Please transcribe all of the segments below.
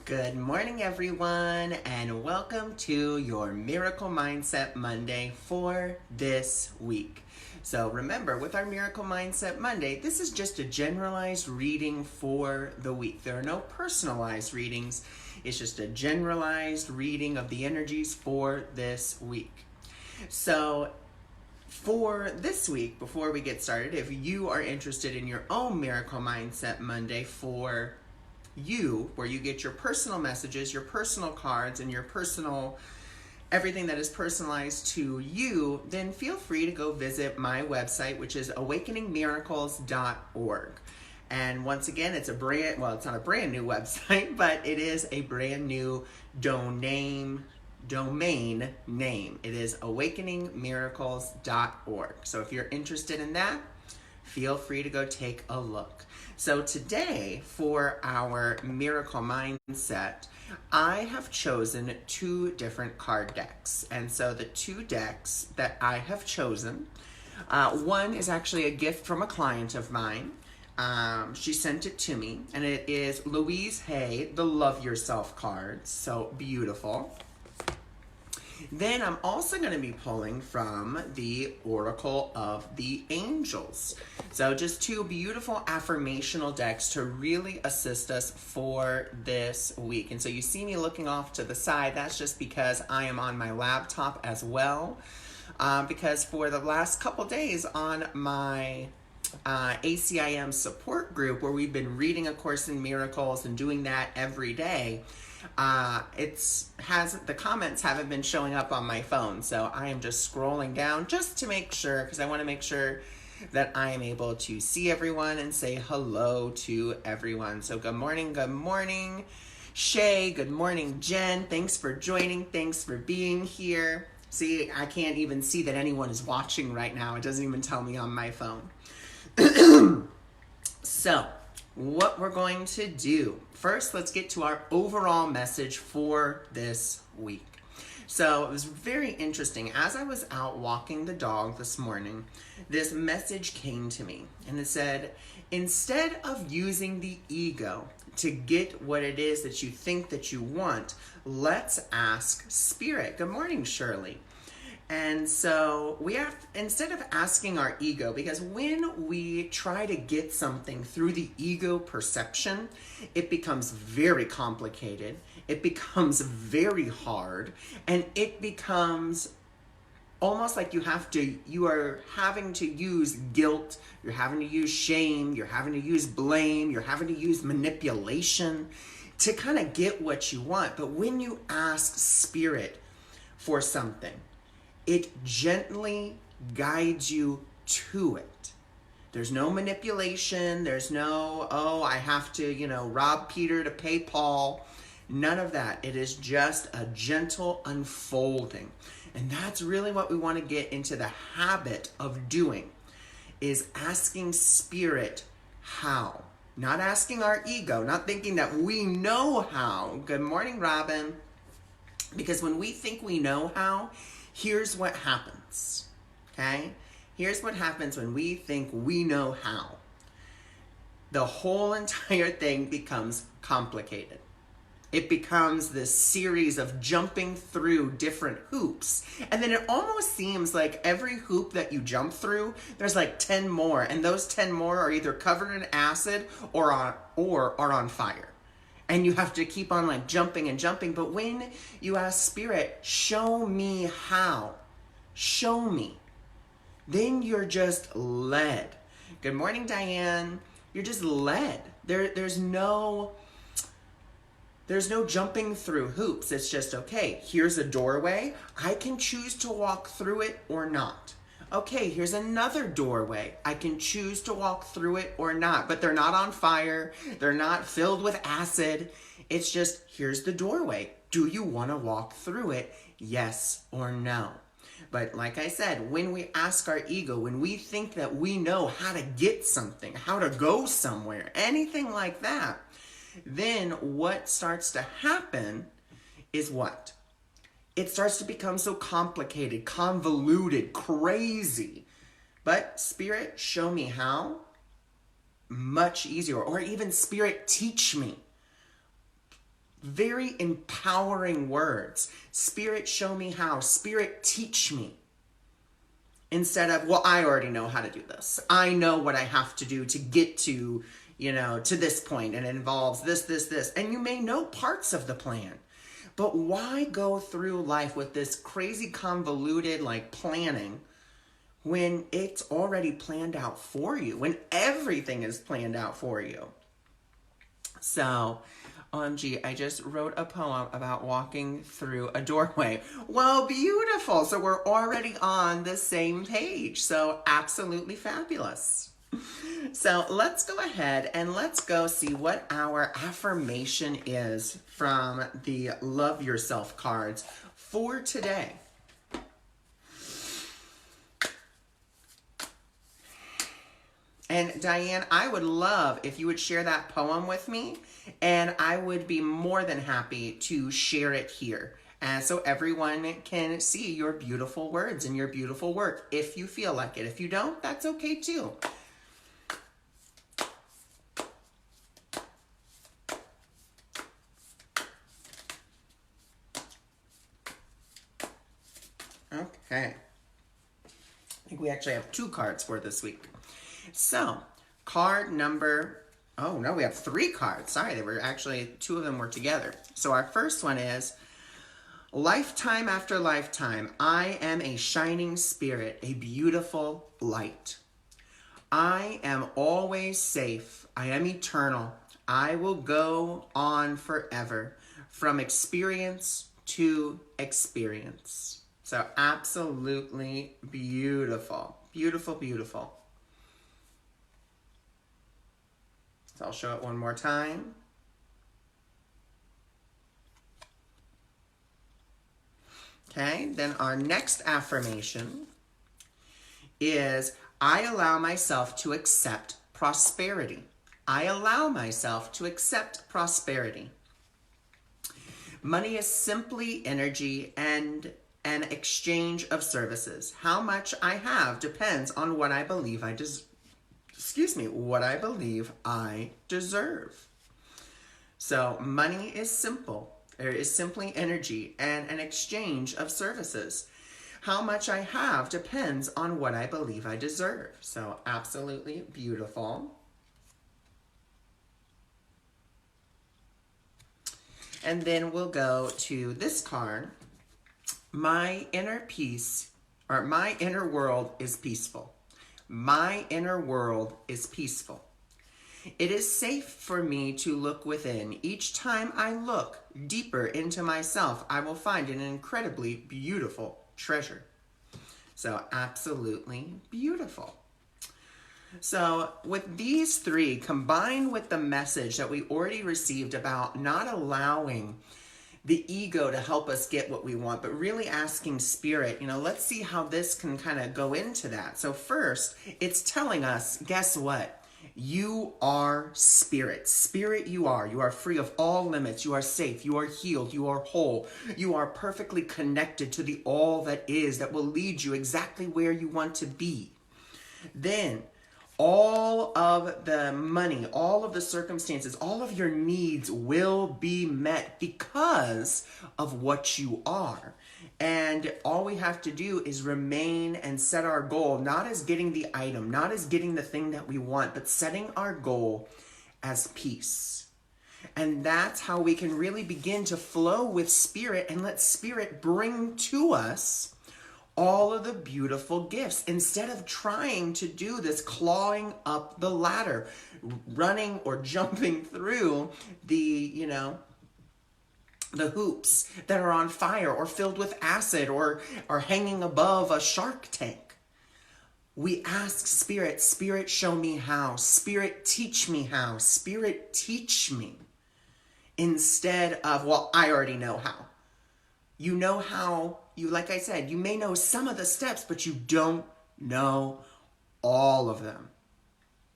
Good morning, everyone, and welcome to your Miracle Mindset Monday for this week. So remember, with our Miracle Mindset Monday, this is just a generalized reading for the week. There are no personalized readings. It's just a generalized reading of the energies for this week. So for this week, before we get started, if you are interested in your own Miracle Mindset Monday for you, where you get your personal messages, your personal cards, and your personal everything that is personalized to you, then feel free to go visit my website, which is awakeningmiracles.org. And once again, it's it's not a brand new website, but it is a brand new domain name. It is awakeningmiracles.org. So if you're interested in that, feel free to go take a look. So today, for our Miracle Mindset, I have chosen two different card decks. And so the two decks that I have chosen, one is actually a gift from a client of mine. She sent it to me, and it is Louise Hay, the Love Yourself card. So beautiful. Then I'm also going to be pulling from the Oracle of the Angels. So just two beautiful affirmational decks to really assist us for this week. And so you see me looking off to the side. That's just because I am on my laptop as well. Because for the last couple days on my ACIM support group, where we've been reading A Course in Miracles and doing that every day, the comments haven't been showing up on my phone, so I am just scrolling down just to make sure, because I want to make sure that I am able to see everyone and say hello to everyone. So good morning, Shay, good morning, Jen, thanks for joining, thanks for being here. See, I can't even see that anyone is watching right now. It doesn't even tell me on my phone. So, what we're going to do. First, let's get to our overall message for this week. So, it was very interesting. As I was out walking the dog this morning, this message came to me. And it said, instead of using the ego to get what it is that you think that you want, let's ask Spirit. Good morning, Shirley. And so instead of asking our ego, because when we try to get something through the ego perception, it becomes very complicated, it becomes very hard, and it becomes almost like you are having to use guilt, you're having to use shame, you're having to use blame, you're having to use manipulation to kind of get what you want. But when you ask Spirit for something, it gently guides you to it. There's no manipulation. There's no, I have to, rob Peter to pay Paul. None of that. It is just a gentle unfolding. And that's really what we want to get into the habit of doing, is asking Spirit how. Not asking our ego, not thinking that we know how. Good morning, Robin. Because when we think we know how, here's what happens, okay? Here's what happens when we think we know how. The whole entire thing becomes complicated. It becomes this series of jumping through different hoops. And then it almost seems like every hoop that you jump through, there's like 10 more. And those 10 more are either covered in acid or are on fire. And you have to keep on like jumping and jumping. But when you ask Spirit, show me how, show me, then you're just led. Good morning, Diane. You're just led. There's no jumping through hoops. It's just, okay, here's a doorway. I can choose to walk through it or not. Okay, here's another doorway. I can choose to walk through it or not, but they're not on fire. They're not filled with acid. It's just, here's the doorway. Do you want to walk through it? Yes or no? But like I said, when we ask our ego, when we think that we know how to get something, how to go somewhere, anything like that, then what starts to happen is what? It starts to become so complicated, convoluted, crazy. But Spirit, show me how. Much easier. Or even Spirit, teach me. very empowering words. Spirit, show me how. Spirit, teach me. Instead of, well, I already know how to do this. I know what I have to do to get to, to this point, and it involves this. And you may know parts of the plan. But why go through life with this crazy convoluted planning when it's already planned out for you, when everything is planned out for you? So, OMG, I just wrote a poem about walking through a doorway. Well, beautiful. So we're already on the same page. So absolutely fabulous. So let's go ahead and let's go see what our affirmation is from the Love Yourself cards for today. And Diane, I would love if you would share that poem with me, and I would be more than happy to share it here. And so everyone can see your beautiful words and your beautiful work if you feel like it. If you don't, that's okay too. Okay. I think we actually have 2 cards for this week. So, card number, oh no, we have 3 cards. Sorry, they were actually, 2 of them were together. So our first one is, lifetime after lifetime, I am a shining spirit, a beautiful light. I am always safe. I am eternal. I will go on forever, from experience to experience. So absolutely beautiful. Beautiful, beautiful. So I'll show it one more time. Okay, then our next affirmation is, I allow myself to accept prosperity. I allow myself to accept prosperity. Money is simply energy and an exchange of services. How much I have depends on what I believe I what I believe I deserve. So money is simple. There is simply energy and an exchange of services. How much I have depends on what I believe I deserve. So absolutely beautiful. And then we'll go to this card. My inner peace, or my inner world is peaceful. My inner world is peaceful. It is safe for me to look within. Each time I look deeper into myself, I will find an incredibly beautiful treasure. So absolutely beautiful. So with these 3, combined with the message that we already received about not allowing the ego to help us get what we want, but really asking spirit, let's see how this can kind of go into that. So first, it's telling us, guess what? You are spirit. Spirit you are. You are free of all limits. You are safe. You are healed. You are whole. You are perfectly connected to the all that is, that will lead you exactly where you want to be. Then, all of the money, all of the circumstances, all of your needs will be met because of what you are. And all we have to do is remain and set our goal, not as getting the item, not as getting the thing that we want, but setting our goal as peace. And that's how we can really begin to flow with spirit and let spirit bring to us all of the beautiful gifts, instead of trying to do this clawing up the ladder, running or jumping through the hoops that are on fire or filled with acid or hanging above a shark tank. We ask spirit, spirit, show me how. Spirit, teach me how. Spirit, teach me. Instead of, well, I already know how. You know how, like I said, you may know some of the steps, but you don't know all of them.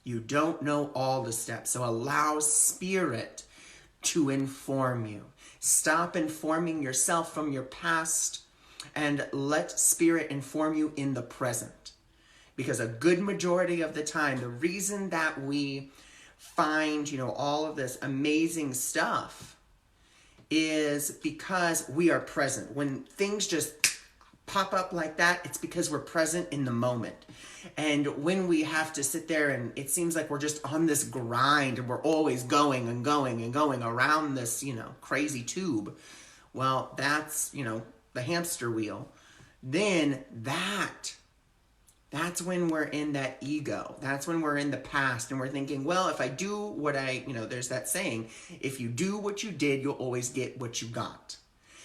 You don't know all the steps. So allow spirit to inform you. Stop informing yourself from your past and let spirit inform you in the present. Because a good majority of the time, the reason that we find, all of this amazing stuff is because we are present. When things just pop up like that, it's because we're present in the moment. And when we have to sit there and it seems like we're just on this grind and we're always going and going and going around this, crazy tube, well, that's, the hamster wheel. Then that's when we're in that ego. That's when we're in the past and we're thinking, well, if I do what there's that saying, if you do what you did, you'll always get what you got.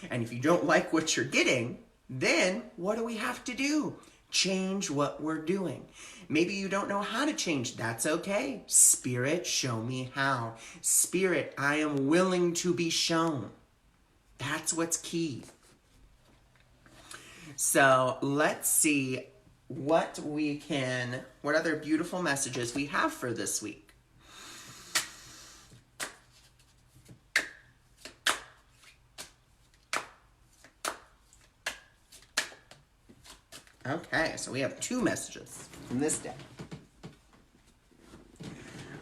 And if you don't like what you're getting, then what do we have to do? Change what we're doing. Maybe you don't know how to change. That's okay. Spirit, show me how. Spirit, I am willing to be shown. That's what's key. So let's see what other beautiful messages we have for this week. Okay, so we have 2 messages from this day.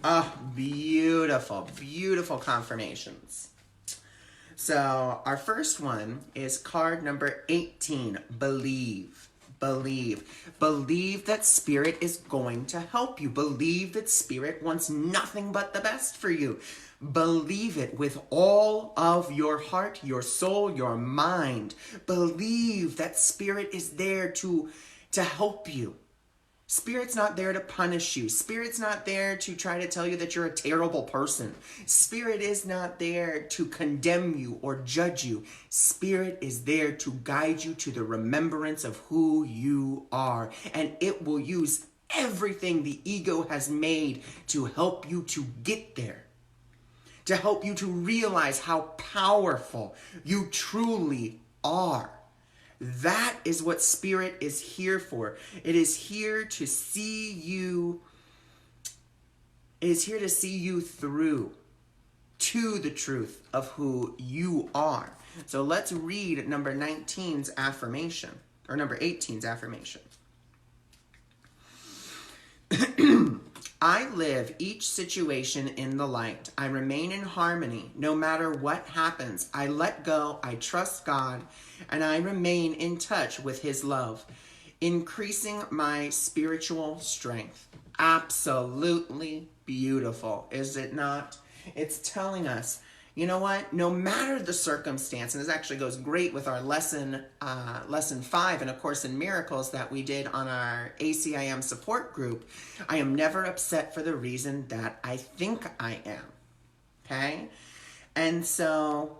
Oh, beautiful, beautiful confirmations. So our first one is card number 18, believe. Believe. Believe that Spirit is going to help you. Believe that Spirit wants nothing but the best for you. Believe it with all of your heart, your soul, your mind. Believe that Spirit is there to help you. Spirit's not there to punish you. Spirit's not there to try to tell you that you're a terrible person. Spirit is not there to condemn you or judge you. Spirit is there to guide you to the remembrance of who you are. And it will use everything the ego has made to help you to get there. To help you to realize how powerful you truly are. That is what Spirit is here for. It is here to see you. It is here to see you through to the truth of who you are. So let's read number 19's affirmation, or number 18's affirmation. I live each situation in the light. I remain in harmony no matter what happens. I let go, I trust God, and I remain in touch with His love, increasing my spiritual strength. Absolutely beautiful, is it not? It's telling us, you know what? No matter the circumstance, and this actually goes great with our lesson 5 in A Course in Miracles that we did on our ACIM support group, I am never upset for the reason that I think I am. Okay? And so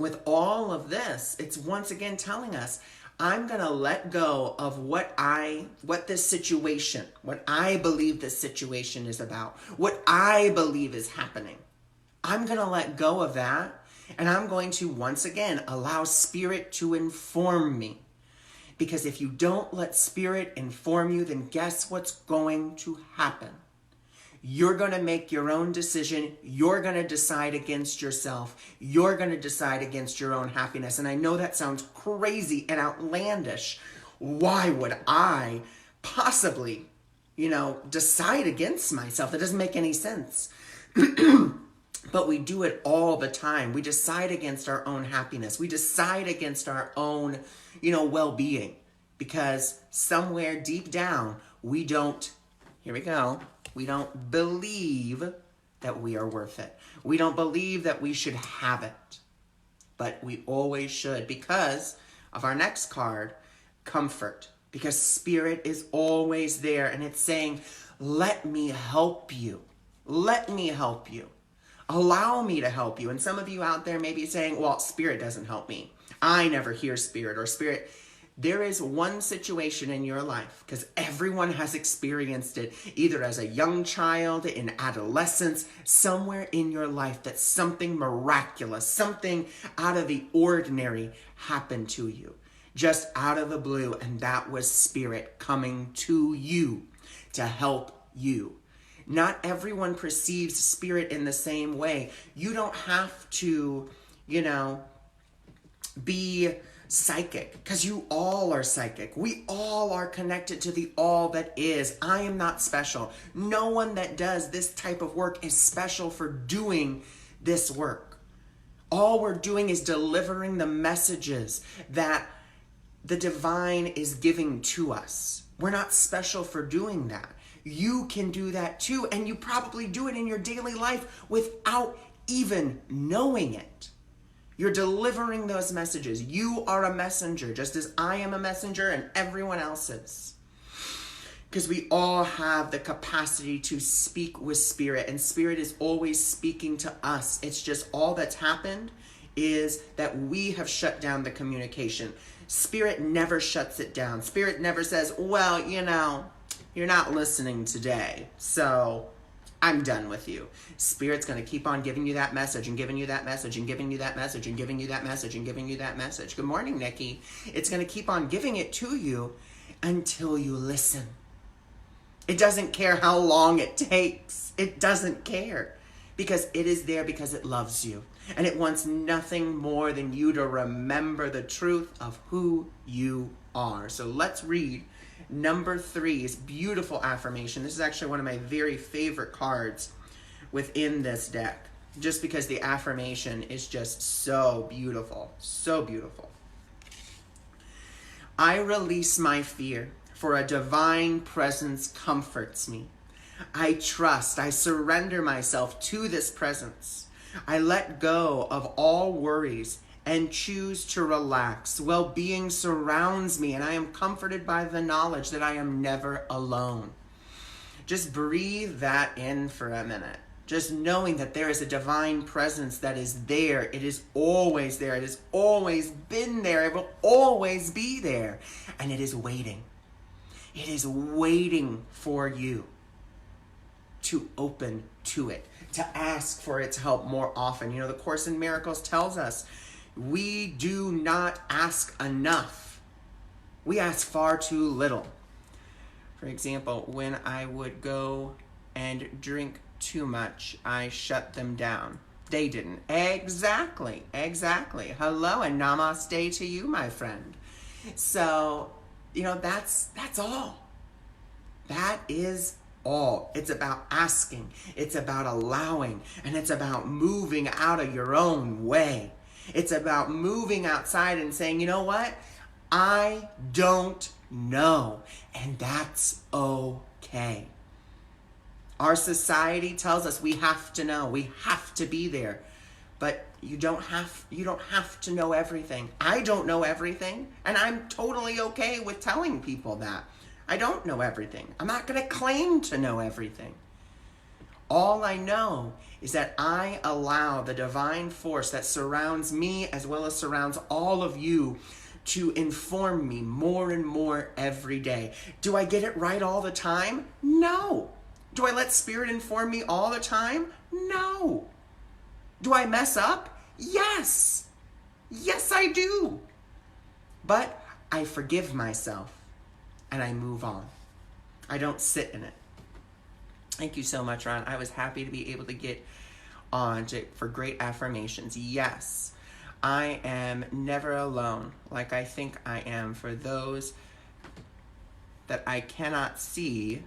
with all of this, it's once again telling us, I'm going to let go of what I believe this situation is about, what I believe is happening. I'm going to let go of that, and I'm going to once again allow Spirit to inform me. Because if you don't let Spirit inform you, then guess what's going to happen? You're going to make your own decision. You're going to decide against yourself. You're going to decide against your own happiness. And I know that sounds crazy and outlandish. Why would I possibly, decide against myself? That doesn't make any sense. But we do it all the time. We decide against our own happiness. We decide against our own, well-being. Because somewhere deep down, we don't believe that we are worth it. We don't believe that we should have it. But we always should, because of our next card, comfort. Because Spirit is always there, and it's saying, let me help you. Let me help you. Allow me to help you. And some of you out there may be saying, well, Spirit doesn't help me. I never hear Spirit, or Spirit. There is one situation in your life, because everyone has experienced it, either as a young child, in adolescence, somewhere in your life that something miraculous, something out of the ordinary happened to you, just out of the blue, and that was Spirit coming to you to help you. Not everyone perceives Spirit in the same way. You don't have to, be psychic, because you all are psychic. We all are connected to the all that is. I am not special. No one that does this type of work is special for doing this work. All we're doing is delivering the messages that the divine is giving to us. We're not special for doing that. You can do that too, and you probably do it in your daily life without even knowing it. You're delivering those messages. You are a messenger, just as I am a messenger and everyone else is. Because we all have the capacity to speak with Spirit, and Spirit is always speaking to us. It's just all that's happened is that we have shut down the communication. Spirit never shuts it down. Spirit never says, well, you're not listening today, so I'm done with you. Spirit's going to keep on giving you that message and giving you that message and giving you that message and giving you that message and giving you that message. Good morning, Nikki. It's going to keep on giving it to you until you listen. It doesn't care how long it takes. It doesn't care, because it is there because it loves you. And it wants nothing more than you to remember the truth of who you are. So let's read number 3's beautiful affirmation. This is actually one of my very favorite cards within this deck, just because the affirmation is just so beautiful, so beautiful. I release my fear, for a divine presence comforts me. I trust, I surrender myself to this presence. I let go of all worries and choose to relax. Well-being surrounds me, and I am comforted by the knowledge that I am never alone. Just breathe that in for a minute. Just knowing that there is a divine presence that is there. It is always there. It has always been there. It will always be there. And it is waiting. It is waiting for you to open to it, to ask for its help more often. The Course in Miracles tells us we do not ask enough. We ask far too little. For example, when I would go and drink too much, I shut them down. They didn't. Exactly. Hello and namaste to you, my friend. So, that's all. That is all. It's about asking. It's about allowing. And it's about moving out of your own way. It's about moving outside and saying, you know what? I don't know. And that's okay. Our society tells us we have to know. We have to be there. But you don't have to know everything. I don't know everything, and I'm totally okay with telling people that. I don't know everything. I'm not going to claim to know everything. All I know is that I allow the divine force that surrounds me as well as surrounds all of you to inform me more and more every day. Do I get it right all the time? No. Do I let Spirit inform me all the time? No. Do I mess up? Yes. Yes, I do. But I forgive myself and I move on. I don't sit in it. Thank you so much, Ron. I was happy to be able to get on for great affirmations. Yes, I am never alone like I think I am. For those that I cannot see,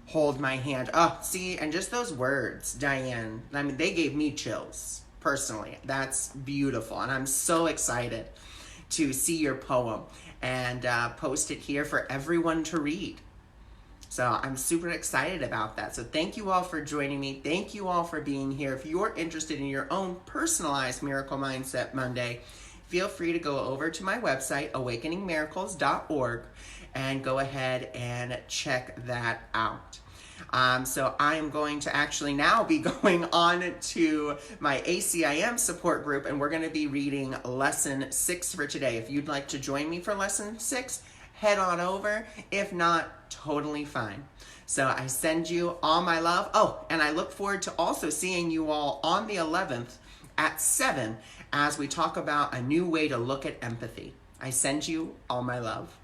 hold my hand. Oh, see, and just those words, Diane, they gave me chills, personally. That's beautiful, and I'm so excited to see your poem and post it here for everyone to read. So I'm super excited about that. So thank you all for joining me. Thank you all for being here. If you're interested in your own personalized Miracle Mindset Monday, feel free to go over to my website, awakeningmiracles.org, and go ahead and check that out. So I am going to actually now be going on to my ACIM support group, and we're going to be reading lesson 6 for today. If you'd like to join me for lesson 6, head on over. If not, totally fine. So I send you all my love. Oh, and I look forward to also seeing you all on the 11th at 7 as we talk about a new way to look at empathy. I send you all my love.